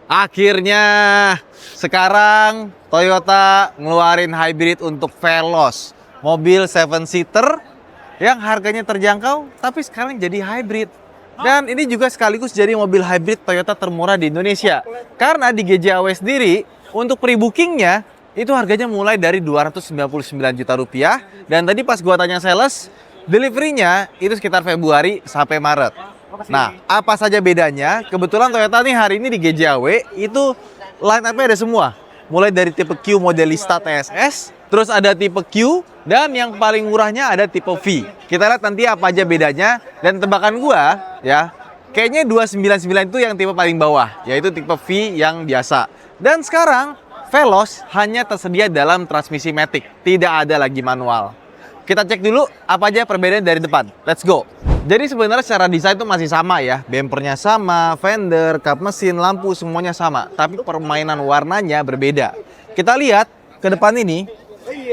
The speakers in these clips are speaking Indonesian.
Akhirnya sekarang Toyota ngeluarin hybrid untuk Veloz, mobil 7-seater yang harganya terjangkau tapi sekarang jadi hybrid. Dan ini juga sekaligus jadi mobil hybrid Toyota termurah di Indonesia. Karena di GJAW sendiri untuk pre-bookingnya itu harganya mulai dari 299 juta rupiah. Dan tadi pas gua tanya sales, deliverynya itu sekitar Februari sampai Maret. Nah, apa saja bedanya? Kebetulan Toyota nih hari ini di GJAW itu line up-nya ada semua. Mulai dari tipe Q Modelista TSS, terus ada tipe Q, dan yang paling murahnya ada tipe V. Kita lihat nanti apa aja bedanya. Dan tebakan gua ya, kayaknya 299 itu yang tipe paling bawah, yaitu tipe V yang biasa. Dan sekarang Veloz hanya tersedia dalam transmisi matic, tidak ada lagi manual. Kita cek dulu apa aja perbedaan dari depan. Let's go. Jadi sebenarnya secara desain itu masih sama ya. Bempernya sama, fender, kap mesin, lampu semuanya sama. Tapi permainan warnanya berbeda. Kita lihat ke depan ini,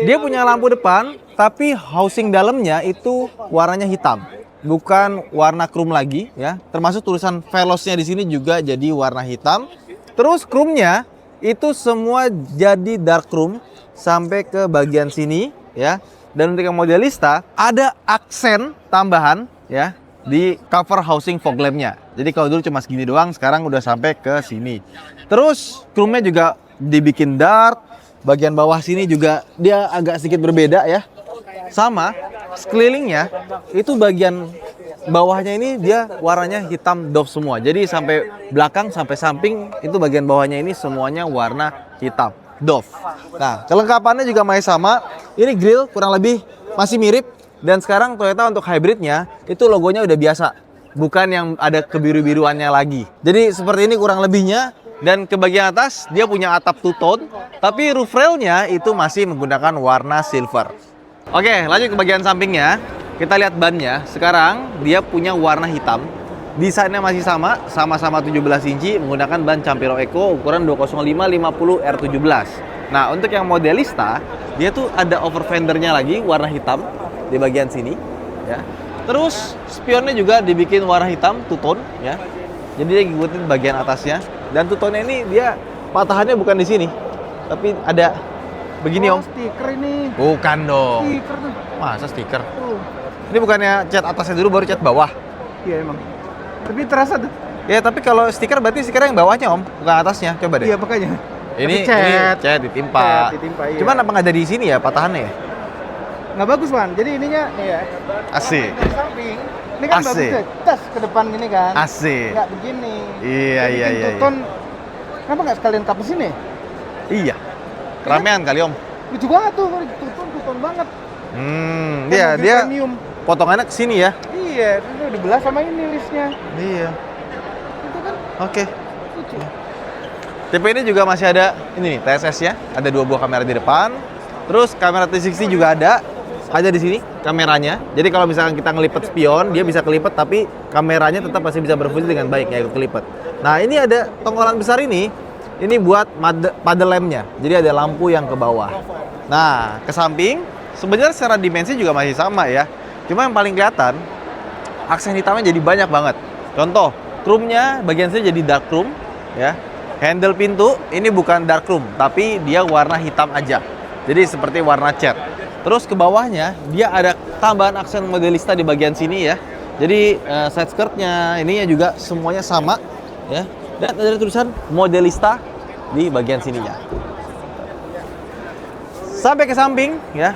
dia punya lampu depan, tapi housing dalamnya itu warnanya hitam. Bukan warna chrome lagi ya. Termasuk tulisan Veloznya di sini juga jadi warna hitam. Terus chrome-nya itu semua jadi dark chrome sampai ke bagian sini ya. Dan untuk yang Modelista ada aksen tambahan ya di cover housing fog lamp-nya. Jadi kalau dulu cuma segini doang, sekarang udah sampai ke sini. Terus chrome-nya juga dibikin dark. Bagian bawah sini juga dia agak sedikit berbeda ya. Sama sekelilingnya itu bagian bawahnya ini dia warnanya hitam doff semua. Jadi sampai belakang sampai samping itu bagian bawahnya ini semuanya warna hitam doff. Nah, kelengkapannya juga masih sama. Ini grill kurang lebih masih mirip. Dan sekarang Toyota untuk hybridnya itu logonya udah biasa, bukan yang ada kebiru-biruannya lagi. Jadi seperti ini kurang lebihnya. Dan ke bagian atas dia punya atap two-tone, tapi roof railnya itu masih menggunakan warna silver. Oke, lanjut ke bagian sampingnya. Kita lihat bannya. Sekarang dia punya warna hitam. Desainnya masih sama, sama-sama 17 inci menggunakan ban Campiro Eco ukuran 205/50 R17. Nah, untuk yang Modelista, dia tuh ada over fendernya lagi warna hitam di bagian sini ya. Terus spionnya juga dibikin warna hitam two-tone ya. Jadi dia ngikutin bagian atasnya. Dan two-tone ini dia patahannya bukan di sini, tapi ada begini om. Stiker ini. Bukan dong. Stiker tuh. Masa stiker? Tuh. Ini bukannya cat atasnya dulu baru cat bawah? Iya emang. Tapi terasa tuh. Ya tapi kalau stiker berarti stiker yang bawahnya om, bukan atasnya. Coba deh. Iya makanya. Ini Tapi cat ditimpa. Iya. Cuman apa nggak ada di sini ya patahannya ya? Nggak bagus Wan. Jadi ininya nih ya. Asik. Dari samping. Ini kan Asik. bagus ya. Tas ke depan gini kan. Asik. Nggak begini. Iya. Tuton. Kenapa nggak sekalian kap mesin ya? Iya. Ramean kali om. Lucu banget tuh. Tuton banget. Dia Mobil dia premium. potongannya ke sini ya. Iya. Itu dibelah sama ini listnya. Iya. Itu kan Oke. lucu. Tipe ini juga masih ada ini nih TSS-nya, ada 2 buah kamera di depan. Terus kamera 360 juga ada di sini kameranya. Jadi kalau misalkan kita ngelipet spion, dia bisa kelipet tapi kameranya tetap masih bisa berfungsi dengan baik ya kelipet. Nah, ini ada tongkolan besar ini buat paddle lamp-nya. Jadi ada lampu yang ke bawah. Nah, ke samping sebenarnya secara dimensi juga masih sama ya. Cuma yang paling kelihatan aksen hitamnya jadi banyak banget. Contoh, chrome-nya bagian sini jadi dark chrome ya. Handle pintu ini bukan dark chrome, tapi dia warna hitam aja. Jadi seperti warna cat. Terus ke bawahnya dia ada tambahan aksen Modelista di bagian sini ya. Jadi side skirtnya ininya juga semuanya sama ya. Dan ada tulisan Modelista di bagian sininya. Sampai ke samping ya.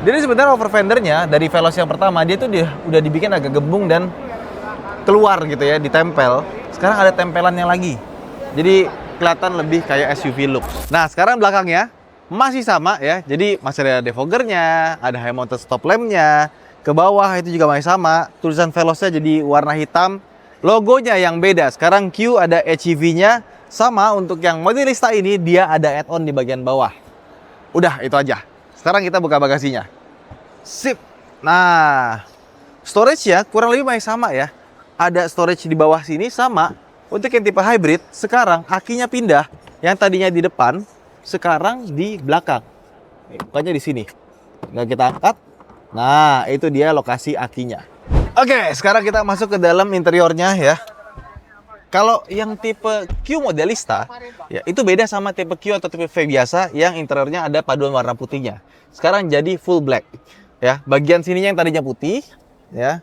Jadi sebenarnya over fendernya dari Veloz yang pertama dia tuh udah dibikin agak gembung dan keluar gitu ya, ditempel. Sekarang ada tempelannya lagi. Jadi kelihatan lebih kayak SUV look. Nah, sekarang belakangnya masih sama ya. Jadi masih ada defoggernya, ada high mounted stop lamp-nya. Ke bawah itu juga masih sama. Tulisan Veloznya jadi warna hitam. Logonya yang beda. Sekarang Q ada HEV-nya. Sama untuk yang Modelista ini dia ada add-on di bagian bawah. Udah, itu aja. Sekarang kita buka bagasinya. Sip. Nah, storage-nya kurang lebih masih sama ya. Ada storage di bawah sini sama. Untuk yang tipe hybrid, sekarang akinya pindah. Yang tadinya di depan, sekarang di belakang. Bukannya di sini. Nggak kita angkat. Nah, itu dia lokasi akinya. Oke, sekarang kita masuk ke dalam interiornya ya. kalau yang tipe Q Modelista, ya itu beda sama tipe Q atau tipe V biasa yang interiornya ada paduan warna putihnya. Sekarang jadi full black. Ya, bagian sininya yang tadinya putih, ya.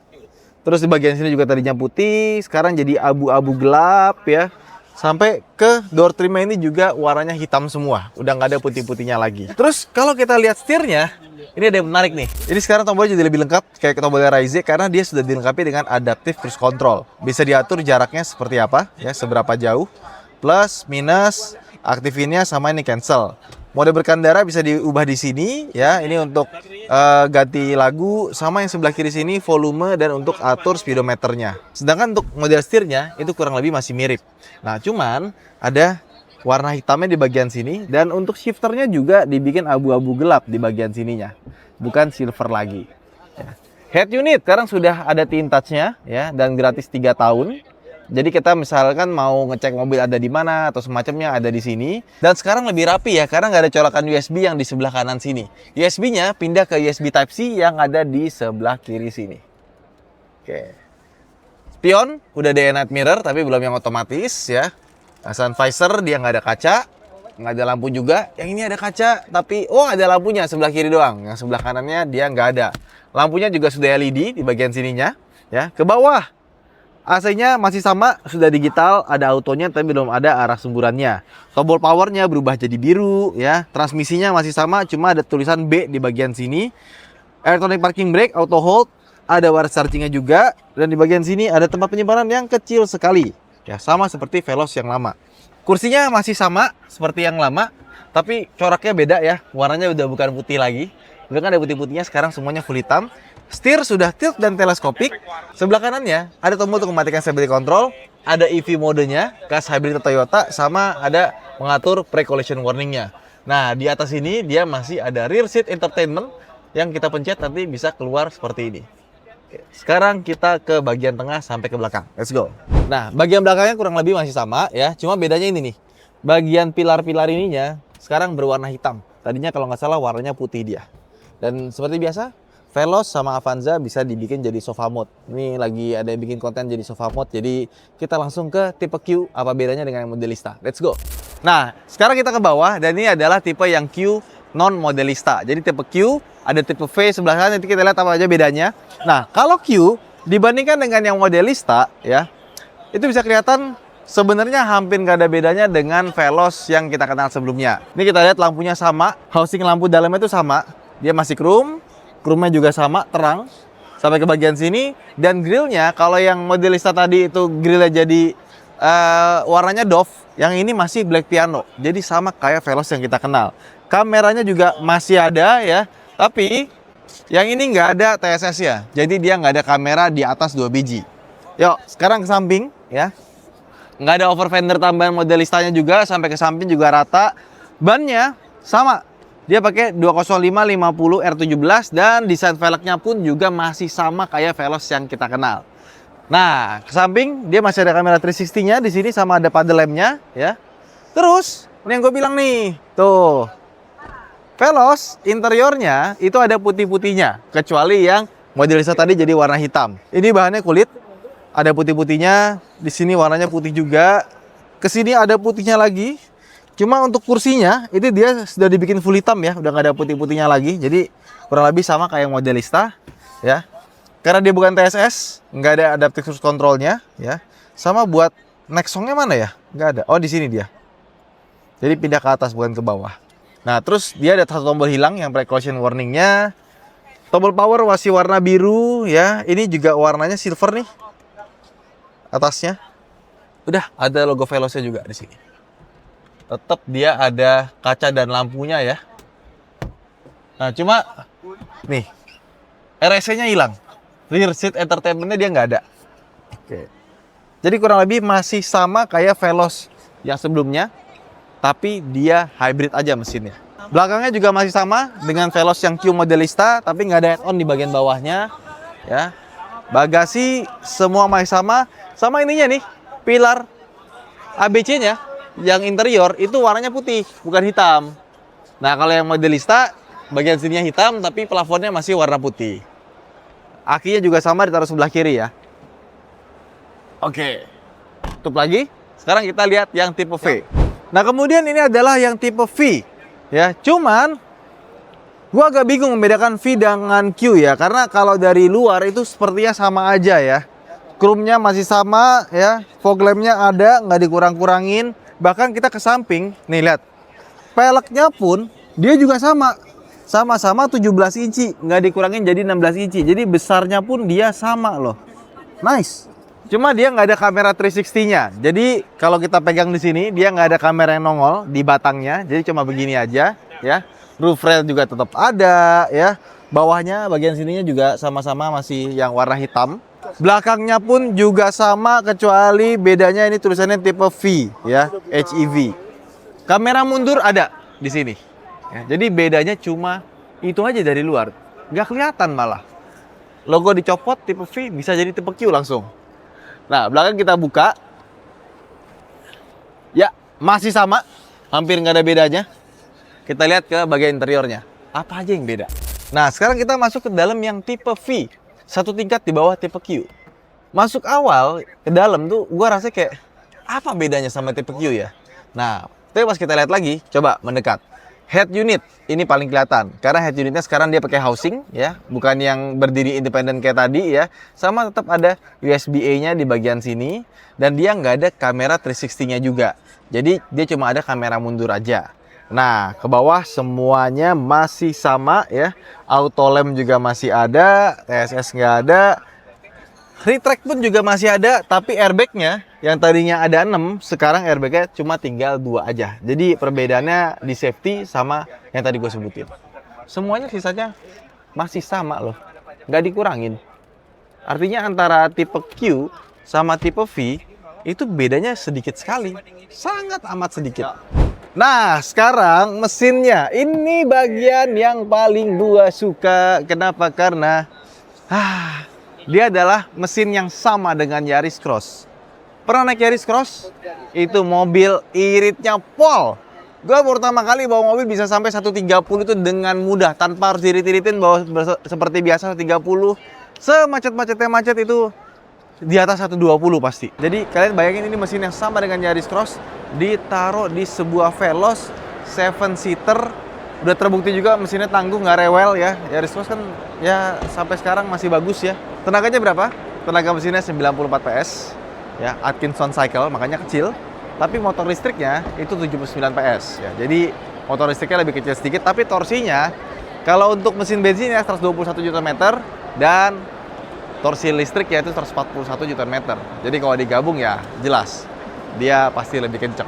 Terus di bagian sini juga tadinya putih, sekarang jadi abu-abu gelap ya. Sampai ke door trimnya ini juga warnanya hitam semua, udah nggak ada putih-putihnya lagi. Terus kalau kita lihat setirnya, ini ada yang menarik nih. Ini sekarang tombolnya jadi lebih lengkap kayak tombolnya Raize karena dia sudah dilengkapi dengan adaptive cruise control. Bisa diatur jaraknya seperti apa, ya seberapa jauh, plus, minus, aktifinnya sama ini cancel. Mode berkendara bisa diubah di sini ya. Ini untuk ganti lagu, sama yang sebelah kiri sini volume dan untuk atur speedometernya. Sedangkan untuk model setirnya itu kurang lebih masih mirip. Nah, cuman ada warna hitamnya di bagian sini dan untuk shifternya juga dibikin abu-abu gelap di bagian sininya. Bukan silver lagi. Ya. Head unit sekarang sudah ada tint touch-nya ya dan gratis 3 tahun. Jadi kita misalkan mau ngecek mobil ada di mana atau semacamnya ada di sini. Dan sekarang lebih rapi ya karena nggak ada colokan USB yang di sebelah kanan sini. USB-nya pindah ke USB Type-C yang ada di sebelah kiri sini. Oke. Spion udah day night mirror tapi belum yang otomatis ya. Sun visor dia nggak ada kaca, nggak ada lampu juga. Yang ini ada kaca tapi ada lampunya sebelah kiri doang. Yang sebelah kanannya dia nggak ada. Lampunya juga sudah LED di bagian sininya. Ya, ke bawah AC-nya masih sama, sudah digital, ada autonya tapi belum ada arah semburannya. Tombol powernya berubah jadi biru ya. Transmisinya masih sama, cuma ada tulisan B di bagian sini. Electronic parking brake, auto hold, ada wireless chargingnya juga. Dan di bagian sini ada tempat penyimpanan yang kecil sekali. Ya, sama seperti Veloz yang lama. Kursinya masih sama seperti yang lama, tapi coraknya beda ya. Warnanya udah bukan putih lagi. Dulu kan ada putih-putihnya, sekarang semuanya full hitam. Setir sudah tilt dan teleskopik. Sebelah kanannya ada tombol untuk mematikan stability control, ada EV modenya, khas hybrid Toyota, sama ada mengatur pre-collision warningnya. Nah, di atas ini dia masih ada rear seat entertainment yang kita pencet nanti bisa keluar seperti ini. Sekarang kita ke bagian tengah sampai ke belakang. Let's go. Nah, bagian belakangnya kurang lebih masih sama ya, cuma bedanya ini nih. Bagian pilar-pilar ininya sekarang berwarna hitam. Tadinya kalau nggak salah warnanya putih dia. Dan seperti biasa, Veloz sama Avanza bisa dibikin jadi sofa mode. Ini lagi ada yang bikin konten jadi sofa mode. Jadi kita langsung ke tipe Q. Apa bedanya dengan yang Modelista? Let's go. Nah, sekarang kita ke bawah dan ini adalah tipe yang Q non Modelista. Jadi tipe Q, ada tipe V sebelah kanan. Nanti kita lihat apa aja bedanya. Nah, kalau Q dibandingkan dengan yang Modelista ya, itu bisa kelihatan sebenarnya hampir nggak ada bedanya dengan Veloz yang kita kenal sebelumnya. Ini kita lihat lampunya sama, housing lampu dalamnya itu sama. Dia masih chrome. Chrome-nya juga sama, terang sampai ke bagian sini. Dan grillnya, kalau yang Modelista tadi itu grillnya jadi warnanya doff, yang ini masih black piano. Jadi sama kayak Veloz yang kita kenal. Kameranya juga masih ada ya, tapi yang ini nggak ada TSS ya. Jadi dia nggak ada kamera di atas 2 biji. Yuk, sekarang ke samping ya. Nggak ada over fender tambahan Modelistanya juga, sampai ke samping juga rata. Bannya sama. Dia pakai 205/50 R17 dan desain velgnya pun juga masih sama kayak Veloz yang kita kenal. Nah, ke samping dia masih ada kamera 360-nya di sini sama ada paddle lamp-nya ya. Terus, ini yang gue bilang nih. Tuh. Veloz interiornya itu ada putih-putihnya, kecuali yang Modelista tadi jadi warna hitam. Ini bahannya kulit, ada putih-putihnya, di sini warnanya putih juga. Ke sini ada putihnya lagi. Cuma untuk kursinya, itu dia sudah dibikin full hitam ya, udah nggak ada putih-putihnya lagi. Jadi kurang lebih sama kayak Modelista ya. Karena dia bukan TSS, nggak ada adaptive cruise controlnya ya. Sama buat next songnya mana ya? Nggak ada. Oh, di sini dia. Jadi pindah ke atas bukan ke bawah. Nah, terus dia ada satu tombol hilang yang pre-collision warningnya. Tombol power masih warna biru ya. Ini juga warnanya silver nih atasnya. Udah ada logo Veloznya juga di sini. Tetap dia ada kaca dan lampunya ya. Nah, cuma nih RSC-nya hilang. Rear seat entertainment-nya dia nggak ada. Oke. Jadi kurang lebih masih sama kayak Veloz yang sebelumnya, tapi dia hybrid aja mesinnya. Belakangnya juga masih sama dengan Veloz yang Q Modelista, tapi nggak ada add-on di bagian bawahnya ya. Bagasi semua masih sama. Sama ininya nih, pilar ABC-nya yang interior itu warnanya putih, bukan hitam. Nah, kalau yang Modelista bagian sininya hitam tapi plafonnya masih warna putih. Akinya juga sama ditaruh sebelah kiri ya. Oke. tutup lagi. Sekarang kita lihat yang tipe V. Nah, kemudian ini adalah yang tipe V. Ya, cuman gua agak bingung membedakan V dengan Q ya, karena kalau dari luar itu sepertinya sama aja ya. Chrome-nya masih sama ya, fog lamp-nya ada, nggak dikurang-kurangin. Bahkan kita ke samping, nih lihat. Peleknya pun dia juga sama. Sama-sama 17 inci, nggak dikurangin jadi 16 inci. Jadi besarnya pun dia sama loh. Nice. Cuma dia nggak ada kamera 360-nya. Jadi kalau kita pegang di sini, dia nggak ada kamera yang nongol di batangnya. Jadi cuma begini aja ya. Roof rail juga tetap ada ya. Bawahnya bagian sininya juga sama-sama masih yang warna hitam. Belakangnya pun juga sama, kecuali bedanya ini tulisannya tipe V ya, HEV. Kamera mundur ada di sini. Ya, jadi bedanya cuma itu aja dari luar. Nggak kelihatan malah. Logo dicopot tipe V bisa jadi tipe Q langsung. Nah, belakang kita buka. Ya, masih sama. Hampir nggak ada bedanya. Kita lihat ke bagian interiornya. Apa aja yang beda? Nah, sekarang kita masuk ke dalam yang tipe V. Satu tingkat di bawah tipe Q. Masuk awal ke dalam tuh gua rasa kayak apa bedanya sama tipe Q ya? Nah, tapi pas kita lihat lagi, coba mendekat. Head unit ini paling kelihatan karena head unitnya sekarang dia pakai housing ya, bukan yang berdiri independen kayak tadi ya. Sama tetap ada USB-A-nya di bagian sini dan dia nggak ada kamera 360-nya juga. Jadi dia cuma ada kamera mundur aja. Nah, ke bawah semuanya masih sama ya. Auto lamp juga masih ada, TSS nggak ada. Retract pun juga masih ada, tapi airbagnya yang tadinya ada 6, sekarang airbagnya cuma tinggal 2 aja. Jadi perbedaannya di safety sama yang tadi gue sebutin. Semuanya sisanya masih sama loh, nggak dikurangin. Artinya antara tipe Q sama tipe V itu bedanya sedikit sekali, sangat amat sedikit. Nah, sekarang mesinnya. Ini bagian yang paling gua suka. Kenapa? Karena dia adalah mesin yang sama dengan Yaris Cross. Pernah naik Yaris Cross? Itu mobil iritnya pol. Gua pertama kali bawa mobil bisa sampai 130 itu dengan mudah, tanpa harus diirit-iritin, bawa seperti biasa 130. Semacet-macetnya macet itu di atas 120 pasti. Jadi kalian bayangin ini mesin yang sama dengan Yaris Cross ditaruh di sebuah Veloz 7-seater. Udah terbukti juga mesinnya tangguh, nggak rewel ya. Yaris Cross kan ya sampai sekarang masih bagus ya. Tenaganya berapa? Tenaga mesinnya 94 PS ya, Atkinson cycle, makanya kecil. Tapi motor listriknya itu 79 PS ya. Jadi motor listriknya lebih kecil sedikit, tapi torsinya kalau untuk mesin bensin ya 121 Nm dan torsi listrik ya itu 141 Nm. Jadi kalau digabung ya jelas dia pasti lebih kenceng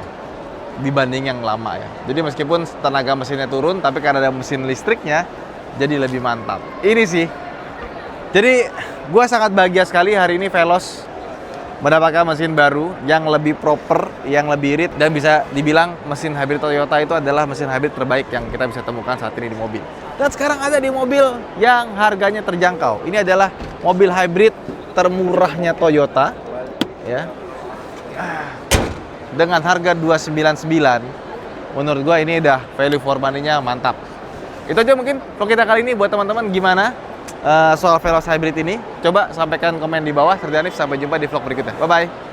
dibanding yang lama ya. Jadi meskipun tenaga mesinnya turun, tapi karena ada mesin listriknya jadi lebih mantap. Ini sih. Jadi gue sangat bahagia sekali hari ini Veloz mendapatkan mesin baru yang lebih proper, yang lebih irit, dan bisa dibilang mesin hybrid Toyota itu adalah mesin hybrid terbaik yang kita bisa temukan saat ini di mobil. Dan sekarang ada di mobil yang harganya terjangkau. Ini adalah mobil hybrid termurahnya Toyota ya. Dengan harga 299, menurut gua ini udah value for money-nya mantap. Itu aja mungkin vlog kita kali ini. Buat teman-teman gimana soal Veloz hybrid ini? Coba sampaikan komen di bawah. Serta Hanif, sampai jumpa di vlog berikutnya. Bye-bye.